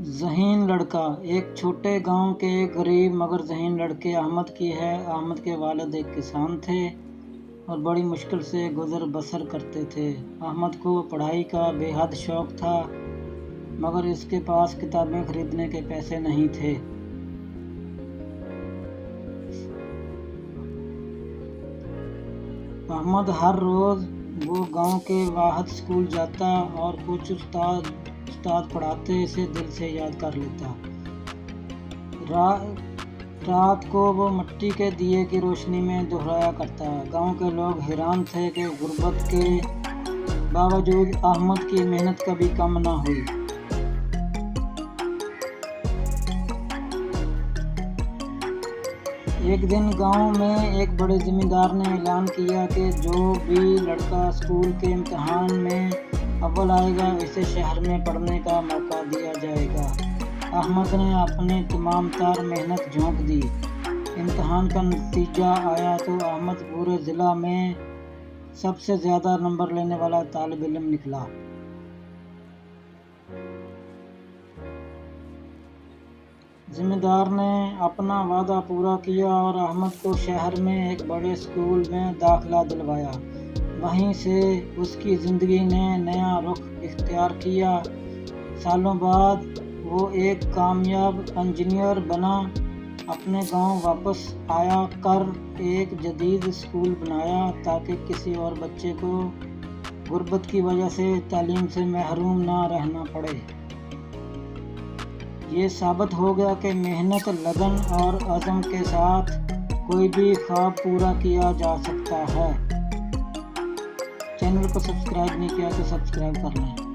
ذہین لڑکا۔ ایک چھوٹے گاؤں کے ایک غریب مگر ذہین لڑکے احمد کی ہے۔ احمد کے والد ایک کسان تھے اور بڑی مشکل سے گزر بسر کرتے تھے۔ احمد کو پڑھائی کا بے حد شوق تھا مگر اس کے پاس کتابیں خریدنے کے پیسے نہیں تھے۔ احمد ہر روز وہ گاؤں کے واحد اسکول جاتا اور کچھ استاد پڑھاتے اسے دل سے یاد کر لیتا۔ رات کو وہ مٹی کے دیے کی روشنی میں دہرایا کرتا۔ گاؤں کے لوگ حیران تھے کہ غربت کے باوجود احمد کی محنت کبھی کم نہ ہوئی۔ ایک دن گاؤں میں ایک بڑے زمیندار نے اعلان کیا کہ جو بھی لڑکا اسکول کے امتحان میں اول آئے گا اسے شہر میں پڑھنے کا موقع دیا جائے گا۔ احمد نے اپنی تمام تر محنت جھونک دی۔ امتحان کا نتیجہ آیا تو احمد پورے ضلع میں سب سے زیادہ نمبر لینے والا طالب علم نکلا۔ زمیندار نے اپنا وعدہ پورا کیا اور احمد کو شہر میں ایک بڑے اسکول میں داخلہ دلوایا۔ وہیں سے اس کی زندگی نے نیا رخ اختیار کیا۔ سالوں بعد وہ ایک کامیاب انجینئر بنا۔ اپنے گاؤں واپس آیا کر ایک جدید اسکول بنایا تاکہ کسی اور بچے کو غربت کی وجہ سے تعلیم سے محروم نہ رہنا پڑے۔ یہ ثابت ہو گیا کہ محنت، لگن اور عزم کے ساتھ کوئی بھی خواب پورا کیا جا سکتا ہے۔ چینل کو سبسکرائب نہیں کیا تو سبسکرائب کر لیں۔